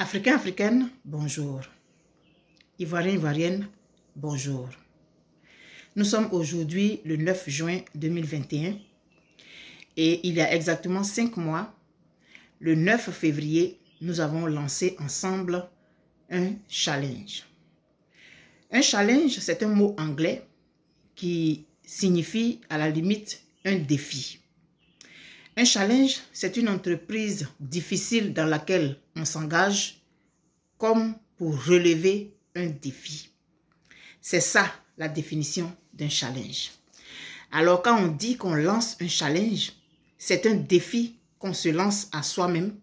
Africains, Africaines, bonjour. Ivoiriens, Ivoiriennes, bonjour. Nous sommes aujourd'hui le 9 juin 2021 et il y a exactement 5 mois, le 9 février, nous avons lancé ensemble un challenge. Un challenge, c'est un mot anglais qui signifie à la limite un défi. Un challenge, c'est une entreprise difficile dans laquelle on s'engage comme pour relever un défi. C'est ça la définition d'un challenge. Alors quand on dit qu'on lance un challenge, c'est un défi qu'on se lance à soi-même,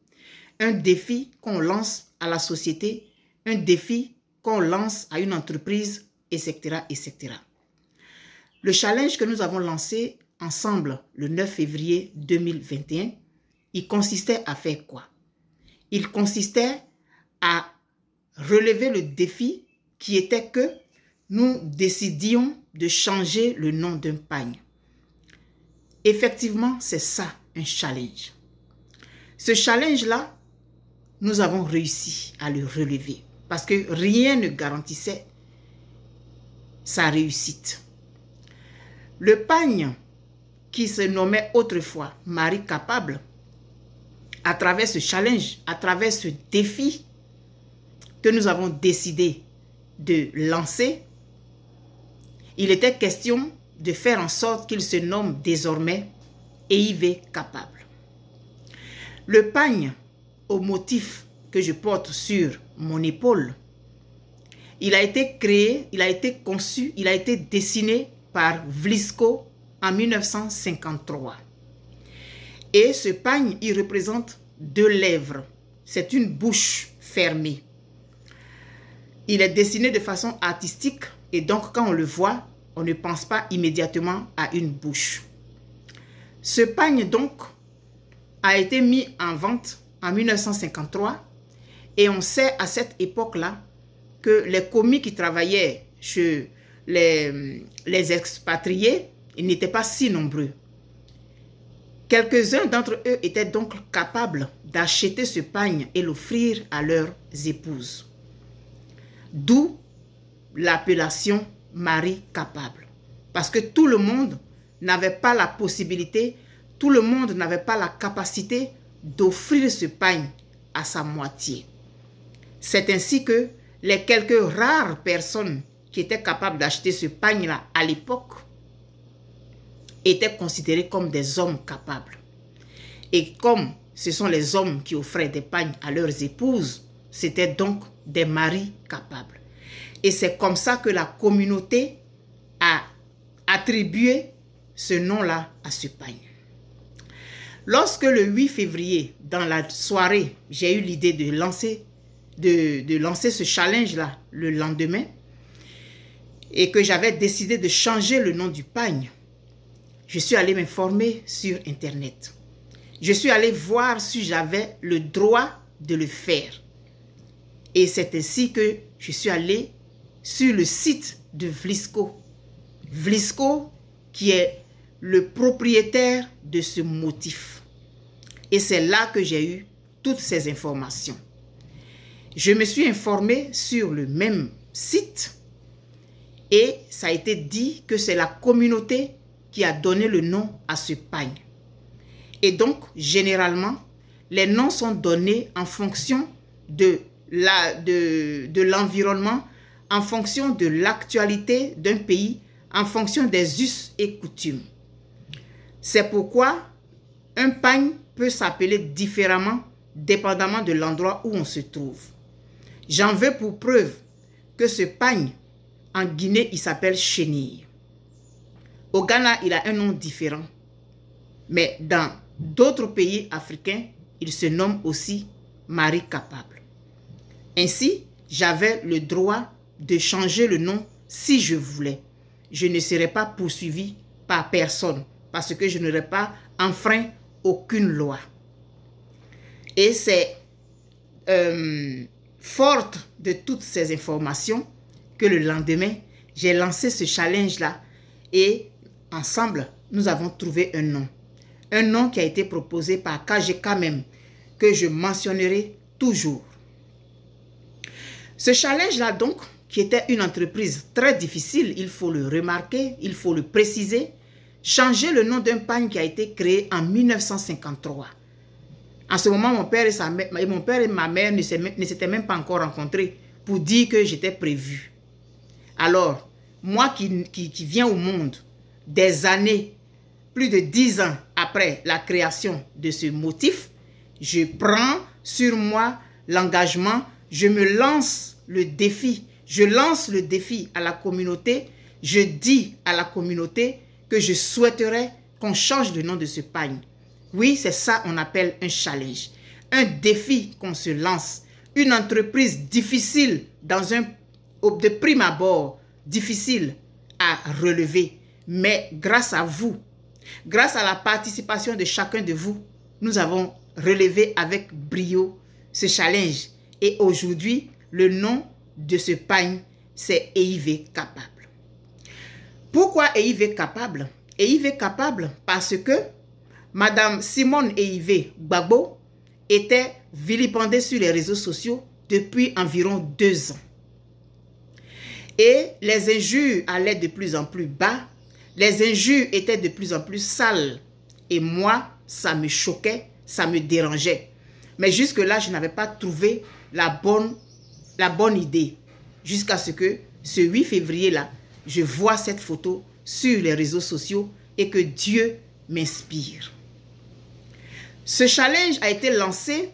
un défi qu'on lance à la société, un défi qu'on lance à une entreprise, etc., etc. Le challenge que nous avons lancé ensemble le 9 février 2021, il consistait à faire quoi? Il consistait à relever le défi qui était que nous décidions de changer le nom d'un pagne. Effectivement, c'est ça, un challenge. Ce challenge-là, nous avons réussi à le relever parce que rien ne garantissait sa réussite. Le pagne qui se nommait autrefois Marie Capable, à travers ce challenge, à travers ce défi que nous avons décidé de lancer, il était question de faire en sorte qu'il se nomme désormais EIV Capable. Le pagne au motif que je porte sur mon épaule, il a été créé, il a été conçu, il a été dessiné par Vlisco en 1953. Et ce pagne, il représente 2 lèvres. C'est une bouche fermée. Il est dessiné de façon artistique et donc quand on le voit, on ne pense pas immédiatement à une bouche. Ce pagne donc a été mis en vente en 1953 et on sait à cette époque-là que les commis qui travaillaient chez les expatriés, ils n'étaient pas si nombreux. Quelques-uns d'entre eux étaient donc capables d'acheter ce pagne et l'offrir à leurs épouses. D'où l'appellation Marie Capable. Parce que tout le monde n'avait pas la possibilité, tout le monde n'avait pas la capacité d'offrir ce pagne à sa moitié. C'est ainsi que les quelques rares personnes qui étaient capables d'acheter ce pagne-là à l'époque étaient considérés comme des hommes capables. Et comme ce sont les hommes qui offraient des pagnes à leurs épouses, c'était donc des maris capables. Et c'est comme ça que la communauté a attribué ce nom-là à ce pagne. Lorsque le 8 février, dans la soirée, j'ai eu l'idée de lancer ce challenge-là le lendemain et que j'avais décidé de changer le nom du pagne, je suis allé m'informer sur Internet. Je suis allé voir si j'avais le droit de le faire. Et c'est ainsi que je suis allé sur le site de Vlisco. Vlisco qui est le propriétaire de ce motif. Et c'est là que j'ai eu toutes ces informations. Je me suis informé sur le même site et ça a été dit que c'est la communauté qui a donné le nom à ce pagne. Et donc, généralement, les noms sont donnés en fonction de l'environnement, en fonction de l'actualité d'un pays, en fonction des us et coutumes. C'est pourquoi un pagne peut s'appeler différemment dépendamment de l'endroit où on se trouve. J'en veux pour preuve que ce pagne, en Guinée, il s'appelle chenille. Au Ghana, il a un nom différent. Mais dans d'autres pays africains, il se nomme aussi Marie Capable. Ainsi, j'avais le droit de changer le nom si je voulais. Je ne serais pas poursuivi par personne parce que je n'aurais pas enfreint aucune loi. Et c'est forte de toutes ces informations que le lendemain, j'ai lancé ce challenge-là et ensemble, nous avons trouvé un nom. Un nom qui a été proposé par KGK même, que je mentionnerai toujours. Ce challenge-là donc, qui était une entreprise très difficile, il faut le remarquer, il faut le préciser, changer le nom d'un pagne qui a été créé en 1953. En ce moment, mon père et ma mère ne s'étaient même pas encore rencontrés pour dire que j'étais prévu. Alors, moi qui viens au monde des années, plus de 10 ans après la création de ce motif, je prends sur moi l'engagement, je me lance le défi. Je lance le défi à la communauté. Je dis à la communauté que je souhaiterais qu'on change le nom de ce pagne. Oui, c'est ça qu'on appelle un challenge. Un défi qu'on se lance. Une entreprise difficile de prime abord, difficile à relever. Mais grâce à vous, grâce à la participation de chacun de vous, nous avons relevé avec brio ce challenge. Et aujourd'hui, le nom de ce pagne, c'est EIV Capable. Pourquoi EIV Capable? EIV Capable parce que Madame Simone EIV Gbagbo était vilipendée sur les réseaux sociaux depuis environ 2 ans. Et les injures allaient de plus en plus bas, les injures étaient de plus en plus sales. Et moi, ça me choquait, ça me dérangeait. Mais jusque-là, je n'avais pas trouvé la bonne idée. Jusqu'à ce que, ce 8 février-là, je vois cette photo sur les réseaux sociaux et que Dieu m'inspire. Ce challenge a été lancé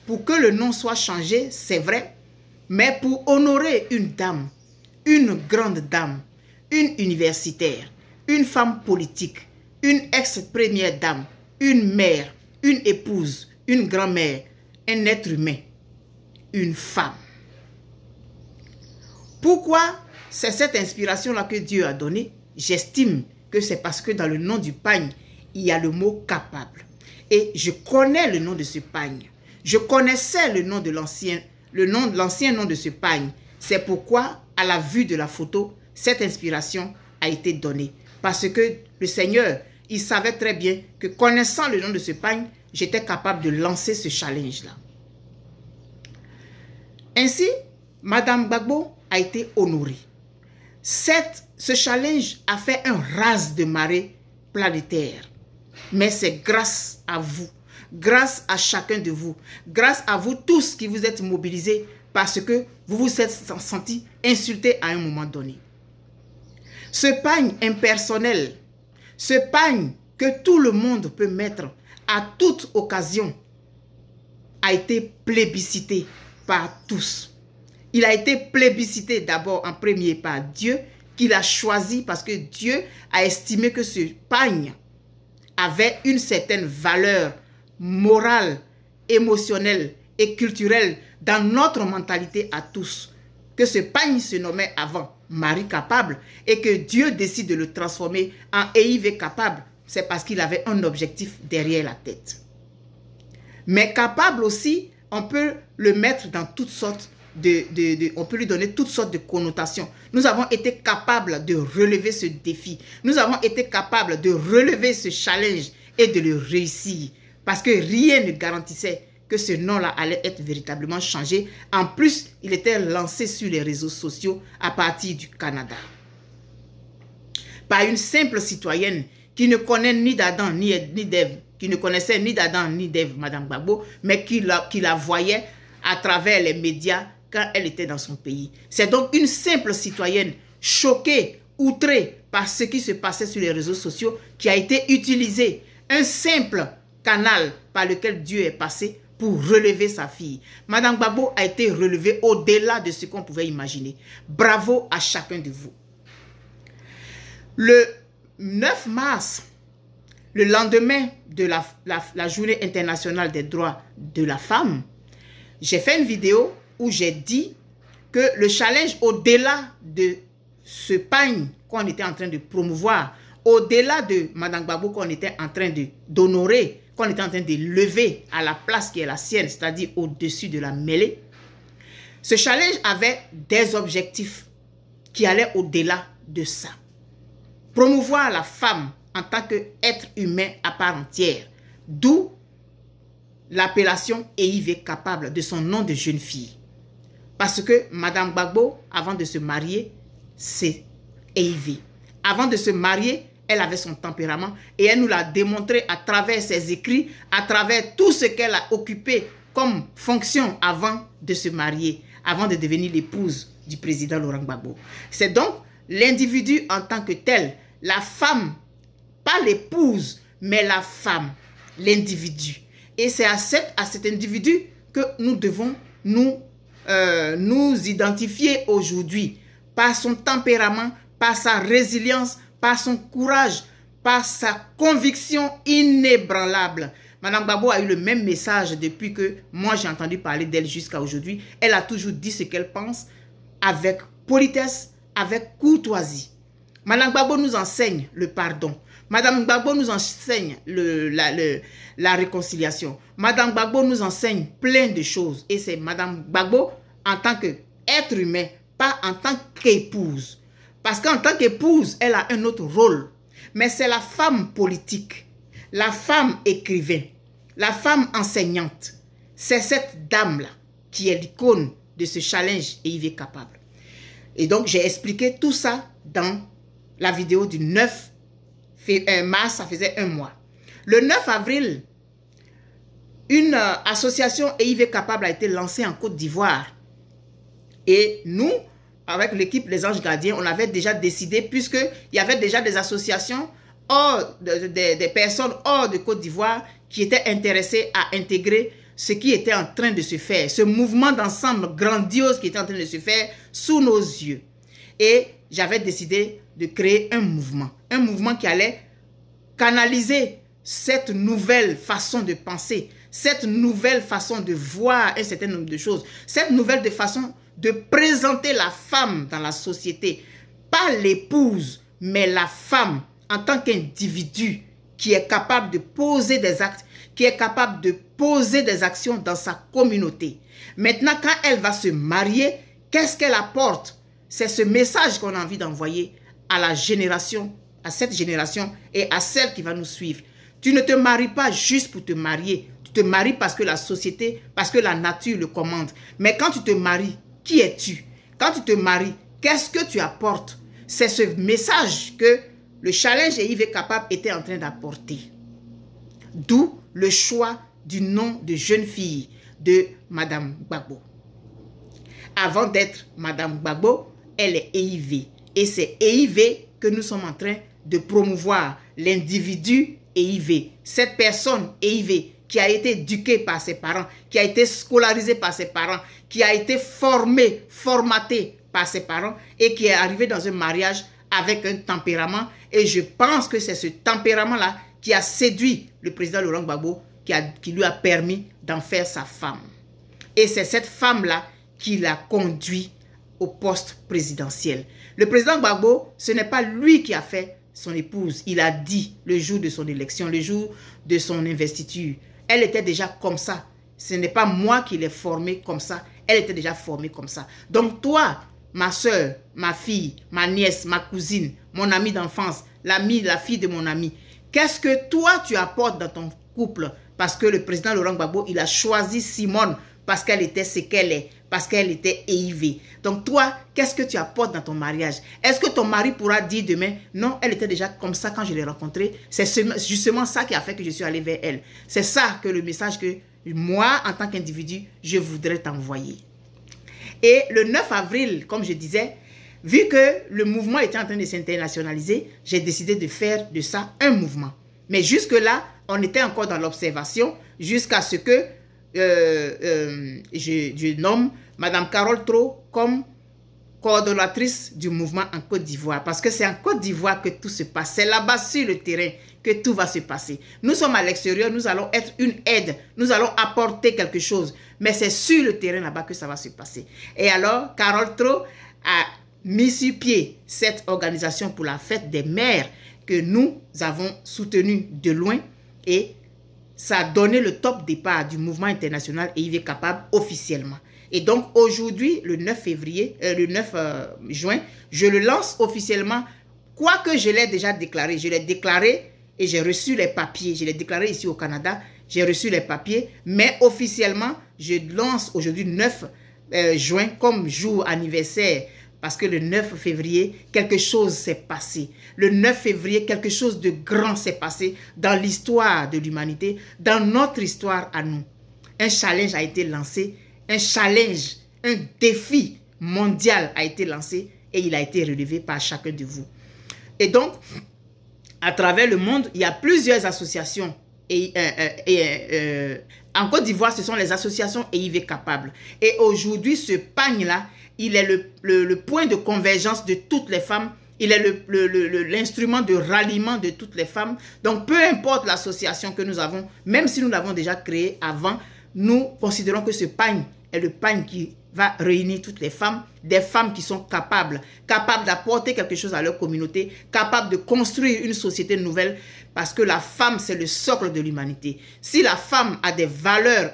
pour que le nom soit changé, c'est vrai, mais pour honorer une dame, une grande dame, une universitaire, une femme politique, une ex-première dame, une mère, une épouse, une grand-mère, un être humain, une femme. Pourquoi c'est cette inspiration-là que Dieu a donnée? J'estime que c'est parce que dans le nom du pagne, il y a le mot capable. Et je connais le nom de ce pagne. Je connaissais le nom de l'ancien nom de ce pagne. C'est pourquoi, à la vue de la photo, cette inspiration a été donnée. Parce que le Seigneur, il savait très bien que connaissant le nom de ce pagne, j'étais capable de lancer ce challenge-là. Ainsi, Madame Gbagbo a été honorée. Ce challenge a fait un raz de marée planétaire. Mais c'est grâce à vous, grâce à chacun de vous, grâce à vous tous qui vous êtes mobilisés parce que vous vous êtes sentis insultés à un moment donné. Ce pagne impersonnel, ce pagne que tout le monde peut mettre à toute occasion, a été plébiscité par tous. Il a été plébiscité d'abord en premier par Dieu, qu'il a choisi parce que Dieu a estimé que ce pagne avait une certaine valeur morale, émotionnelle et culturelle dans notre mentalité à tous. Que ce pagne se nommait avant Marie Capable et que Dieu décide de le transformer en EIV Capable, c'est parce qu'il avait un objectif derrière la tête. Mais capable aussi, on peut le mettre dans toutes sortes on peut lui donner toutes sortes de connotations. Nous avons été capables de relever ce défi. Nous avons été capables de relever ce challenge et de le réussir. Parce que rien ne garantissait que ce nom-là allait être véritablement changé. En plus, il était lancé sur les réseaux sociaux à partir du Canada. Par une simple citoyenne qui ne connaît ni d'Adam ni d'Ève, qui ne connaissait ni d'Adam ni d'Ève, Madame Gbagbo, mais qui la voyait à travers les médias quand elle était dans son pays. C'est donc une simple citoyenne choquée, outrée par ce qui se passait sur les réseaux sociaux qui a été utilisé, un simple canal par lequel Dieu est passé pour relever sa fille. Madame Gbagbo a été relevée au-delà de ce qu'on pouvait imaginer. Bravo à chacun de vous. Le 9 mars, le lendemain de la Journée internationale des droits de la femme, j'ai fait une vidéo où j'ai dit que le challenge au-delà de ce pagne qu'on était en train de promouvoir, au-delà de Madame Gbagbo qu'on était en train d'honorer, qu'on était en train de lever à la place qui est la sienne, c'est-à-dire au-dessus de la mêlée, ce challenge avait des objectifs qui allaient au-delà de ça. Promouvoir la femme en tant qu'être humain à part entière, d'où l'appellation EIV Capable de son nom de jeune fille. Parce que Madame Gbagbo, avant de se marier, c'est élevé. Avant de se marier, elle avait son tempérament et elle nous l'a démontré à travers ses écrits, à travers tout ce qu'elle a occupé comme fonction avant de se marier, avant de devenir l'épouse du président Laurent Gbagbo. C'est donc l'individu en tant que tel, la femme, pas l'épouse, mais la femme, l'individu. Et c'est à cet individu que nous devons nous identifier aujourd'hui par son tempérament, par sa résilience, par son courage, par sa conviction inébranlable. Madame Gbagbo a eu le même message depuis que moi j'ai entendu parler d'elle jusqu'à aujourd'hui. Elle a toujours dit ce qu'elle pense avec politesse, avec courtoisie. Madame Gbagbo nous enseigne le pardon. Madame Gbagbo nous enseigne la réconciliation. Madame Gbagbo nous enseigne plein de choses. Et c'est Madame Gbagbo en tant qu'être humain, pas en tant qu'épouse. Parce qu'en tant qu'épouse, elle a un autre rôle. Mais c'est la femme politique, la femme écrivain, la femme enseignante. C'est cette dame-là qui est l'icône de ce challenge et il est capable. Et donc, j'ai expliqué tout ça dans la vidéo du 9 mars, ça faisait un mois. Le 9 avril, une association EIV Capable a été lancée en Côte d'Ivoire. Et nous, avec l'équipe Les Anges Gardiens, on avait déjà décidé, puisqu'il y avait déjà des associations, des personnes hors de Côte d'Ivoire qui étaient intéressées à intégrer ce qui était en train de se faire, ce mouvement d'ensemble grandiose qui était en train de se faire sous nos yeux. Et j'avais décidé de créer un mouvement qui allait canaliser cette nouvelle façon de penser, cette nouvelle façon de voir un certain nombre de choses, cette nouvelle façon de présenter la femme dans la société, pas l'épouse, mais la femme en tant qu'individu qui est capable de poser des actes, qui est capable de poser des actions dans sa communauté. Maintenant, quand elle va se marier, qu'est-ce qu'elle apporte? C'est ce message qu'on a envie d'envoyer à la génération, à cette génération et à celle qui va nous suivre. Tu ne te maries pas juste pour te marier. Tu te maries parce que la société, parce que la nature le commande. Mais quand tu te maries, qui es-tu? Quand tu te maries, qu'est-ce que tu apportes? C'est ce message que le challenge EIV Capable était en train d'apporter. D'où le choix du nom de jeune fille de Madame Gbagbo. Avant d'être Madame Gbagbo, elle est EIV. Et c'est EIV que nous sommes en train de promouvoir. L'individu EIV. Cette personne EIV qui a été éduquée par ses parents, qui a été scolarisée par ses parents, qui a été formée, formatée par ses parents et qui est arrivée dans un mariage avec un tempérament. Et je pense que c'est ce tempérament-là qui a séduit le président Laurent Gbagbo, qui lui a permis d'en faire sa femme. Et c'est cette femme-là qui l'a conduit au poste présidentiel. Le président Gbagbo, ce n'est pas lui qui a fait son épouse. Il a dit le jour de son élection, le jour de son investiture. Elle était déjà comme ça. Ce n'est pas moi qui l'ai formée comme ça. Elle était déjà formée comme ça. Donc toi, ma soeur, ma fille, ma nièce, ma cousine, mon amie d'enfance, la fille de mon ami, qu'est-ce que toi tu apportes dans ton couple? Parce que le président Laurent Gbagbo, il a choisi Simone parce qu'elle était ce qu'elle est, parce qu'elle était EIV. Donc toi, qu'est-ce que tu apportes dans ton mariage? Est-ce que ton mari pourra dire demain, non, elle était déjà comme ça quand je l'ai rencontrée? C'est justement ça qui a fait que je suis allée vers elle. C'est ça que le message que moi, en tant qu'individu, je voudrais t'envoyer. Et le 9 avril, comme je disais, vu que le mouvement était en train de s'internationaliser, j'ai décidé de faire de ça un mouvement. Mais jusque-là, on était encore dans l'observation jusqu'à ce que je nomme Madame Carole Tro comme coordonnatrice du mouvement en Côte d'Ivoire. Parce que c'est en Côte d'Ivoire que tout se passe. C'est là-bas sur le terrain que tout va se passer. Nous sommes à l'extérieur, nous allons être une aide. Nous allons apporter quelque chose. Mais c'est sur le terrain là-bas que ça va se passer. Et alors, Carole Tro a mis sur pied cette organisation pour la fête des mères que nous avons soutenue de loin et ça a donné le top départ du mouvement international EIV Capable officiellement. Et donc aujourd'hui, le 9 juin, je le lance officiellement, quoique je l'ai déjà déclaré. Je l'ai déclaré et j'ai reçu les papiers. Je l'ai déclaré ici au Canada, j'ai reçu les papiers. Mais officiellement, je lance aujourd'hui 9 juin comme jour anniversaire, parce que le 9 février, quelque chose s'est passé. Le 9 février, quelque chose de grand s'est passé dans l'histoire de l'humanité, dans notre histoire à nous. Un challenge a été lancé, un challenge, un défi mondial a été lancé et il a été relevé par chacun de vous. Et donc, à travers le monde, il y a plusieurs associations. En Côte d'Ivoire, ce sont les associations EIV Capable. Et aujourd'hui, ce pagne-là, il est le point de convergence de toutes les femmes. Il est l'instrument de ralliement de toutes les femmes. Donc, peu importe l'association que nous avons, même si nous l'avons déjà créée avant, nous considérons que ce pagne est le pagne qui va réunir toutes les femmes, des femmes qui sont capables d'apporter quelque chose à leur communauté, capables de construire une société nouvelle, parce que la femme, c'est le socle de l'humanité. Si la femme a des valeurs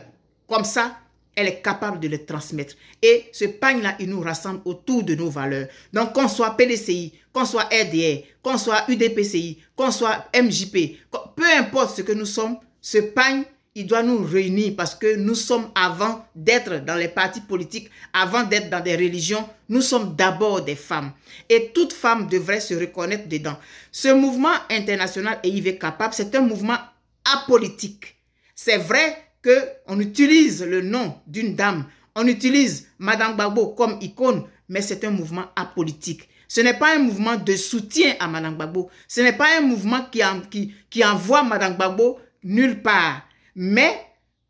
comme ça, elle est capable de les transmettre. Et ce pagne-là, il nous rassemble autour de nos valeurs. Donc, qu'on soit PDCI, qu'on soit RDR, qu'on soit UDPCI, qu'on soit MJP, peu importe ce que nous sommes, ce pagne, il doit nous réunir parce que nous sommes, avant d'être dans les partis politiques, avant d'être dans des religions, nous sommes d'abord des femmes. Et toute femme devrait se reconnaître dedans. Ce mouvement international EIV Capable, c'est un mouvement apolitique. C'est vrai qu'on utilise le nom d'une dame, on utilise Madame Gbagbo comme icône, mais c'est un mouvement apolitique. Ce n'est pas un mouvement de soutien à Madame Gbagbo. Ce n'est pas un mouvement qui envoie Madame Gbagbo nulle part. Mais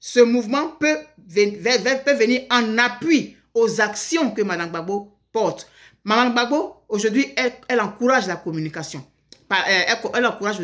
ce mouvement peut venir en appui aux actions que Madame Gbagbo porte. Madame Gbagbo, aujourd'hui, elle encourage la communication. Elle encourage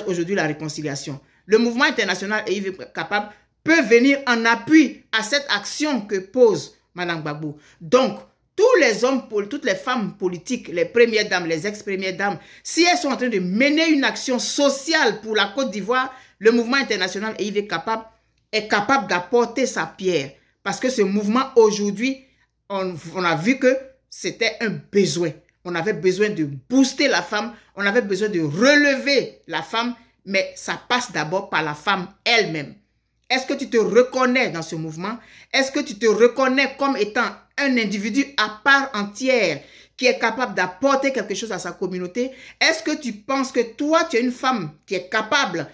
aujourd'hui la réconciliation. Le mouvement international EIV Capable peut venir en appui à cette action que pose Madame Gbagbo. Donc, tous les hommes, toutes les femmes politiques, les premières dames, les ex-premières dames, si elles sont en train de mener une action sociale pour la Côte d'Ivoire, le mouvement international EIV Capable est capable d'apporter sa pierre. Parce que ce mouvement, aujourd'hui, on a vu que c'était un besoin. On avait besoin de booster la femme, on avait besoin de relever la femme, mais ça passe d'abord par la femme elle-même. Est-ce que tu te reconnais dans ce mouvement? Est-ce que tu te reconnais comme étant un individu à part entière qui est capable d'apporter quelque chose à sa communauté? Est-ce que tu penses que toi, tu es une femme qui est capable,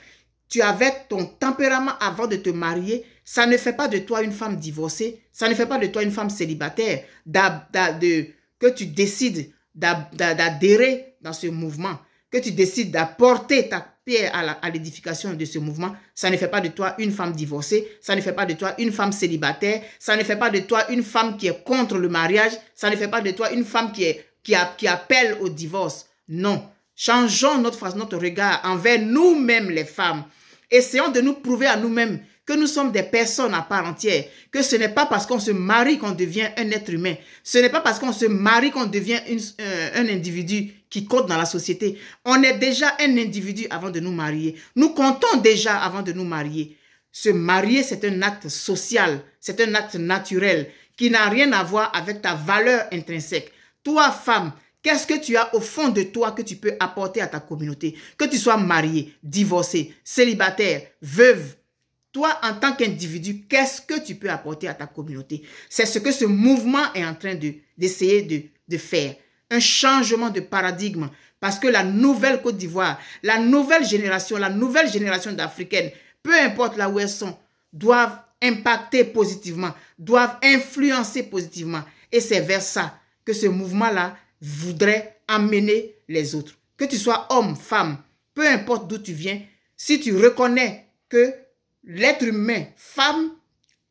tu avais ton tempérament avant de te marier, ça ne fait pas de toi une femme divorcée, ça ne fait pas de toi une femme célibataire, que tu décides d'adhérer dans ce mouvement, que tu décides d'apporter ta pierre à l'édification de ce mouvement, ça ne fait pas de toi une femme divorcée, ça ne fait pas de toi une femme célibataire, ça ne fait pas de toi une femme qui est contre le mariage, ça ne fait pas de toi une femme qui appelle au divorce. Non. Changeons notre regard envers nous-mêmes les femmes. Essayons de nous prouver à nous-mêmes que nous sommes des personnes à part entière, que ce n'est pas parce qu'on se marie qu'on devient un être humain, ce n'est pas parce qu'on se marie qu'on devient un individu qui compte dans la société. On est déjà un individu avant de nous marier. Nous comptons déjà avant de nous marier. Se marier, c'est un acte social, c'est un acte naturel qui n'a rien à voir avec ta valeur intrinsèque. Toi, femme, qu'est-ce que tu as au fond de toi que tu peux apporter à ta communauté? Que tu sois mariée, divorcée, célibataire, veuve, toi, en tant qu'individu, qu'est-ce que tu peux apporter à ta communauté? C'est ce que ce mouvement est en train d'essayer de faire. Un changement de paradigme. Parce que la nouvelle Côte d'Ivoire, la nouvelle génération d'Africaines, peu importe là où elles sont, doivent impacter positivement, doivent influencer positivement. Et c'est vers ça que ce mouvement-là voudrait amener les autres. Que tu sois homme, femme, peu importe d'où tu viens, si tu reconnais que l'être humain, femme,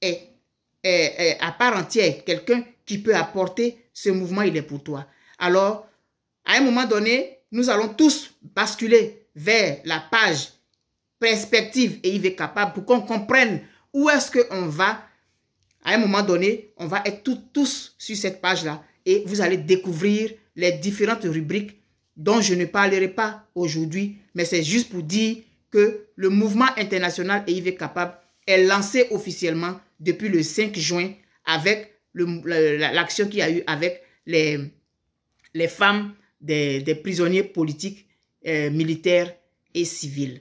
est à part entière quelqu'un qui peut apporter ce mouvement, il est pour toi. Alors, à un moment donné, nous allons tous basculer vers la page perspective EIV Capable pour qu'on comprenne où est-ce qu'on va. À un moment donné, on va être tous sur cette page-là et vous allez découvrir les différentes rubriques dont je ne parlerai pas aujourd'hui, mais c'est juste pour dire que le mouvement international EIV Capable est lancé officiellement depuis le 5 juin avec l'action qu'il y a eu avec les femmes des prisonniers politiques, militaires et civils.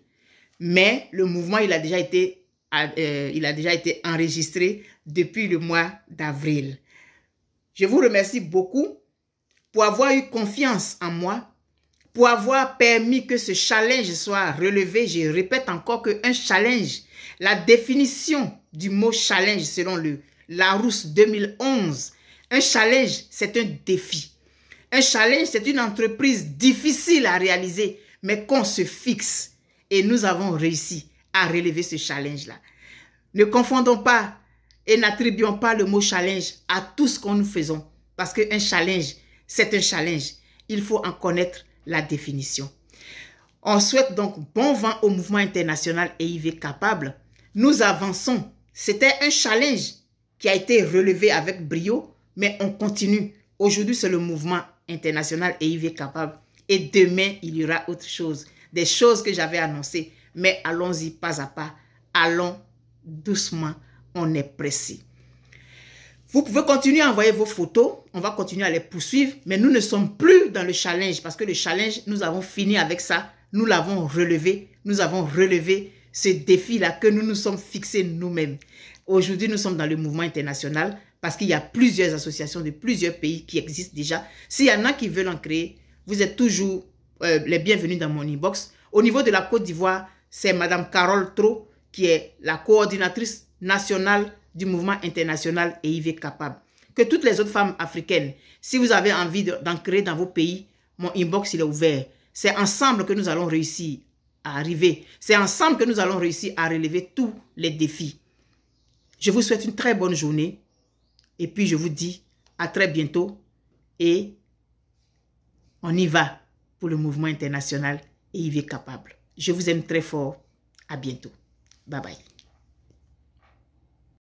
Mais le mouvement, il a déjà été il a déjà été enregistré depuis le mois d'avril. Je vous remercie beaucoup pour avoir eu confiance en moi, pour avoir permis que ce challenge soit relevé. Je répète encore qu'un challenge, la définition du mot challenge selon le Larousse 2011, un challenge, c'est un défi. Un challenge, c'est une entreprise difficile à réaliser, mais qu'on se fixe. Et nous avons réussi à relever ce challenge-là. Ne confondons pas et n'attribuons pas le mot challenge à tout ce que nous faisons. Parce qu'un challenge, c'est un challenge. Il faut en connaître la définition. On souhaite donc bon vent au mouvement international EIV Capable. Nous avançons. C'était un challenge qui a été relevé avec brio, mais on continue. Aujourd'hui, c'est le mouvement international EIV Capable. Et demain, il y aura autre chose. Des choses que j'avais annoncées. Mais allons-y pas à pas. Allons doucement. On est pressé. Vous pouvez continuer à envoyer vos photos. On va continuer à les poursuivre. Mais nous ne sommes plus dans le challenge. Parce que le challenge, nous avons fini avec ça. Nous l'avons relevé. Nous avons relevé ce défi-là que nous nous sommes fixés nous-mêmes. Aujourd'hui, nous sommes dans le mouvement international parce qu'il y a plusieurs associations de plusieurs pays qui existent déjà. S'il y en a qui veulent en créer, vous êtes toujours les bienvenus dans mon inbox. Au niveau de la Côte d'Ivoire, c'est Madame Carole Tro qui est la coordinatrice nationale du mouvement international EIV Capable. Que toutes les autres femmes africaines, si vous avez envie d'en créer dans vos pays, mon inbox il est ouvert. C'est ensemble que nous allons réussir à arriver. C'est ensemble que nous allons réussir à relever tous les défis. Je vous souhaite une très bonne journée. Et puis je vous dis à très bientôt. Et on y va pour le mouvement international EIV Capable. Je vous aime très fort. À bientôt. Bye bye.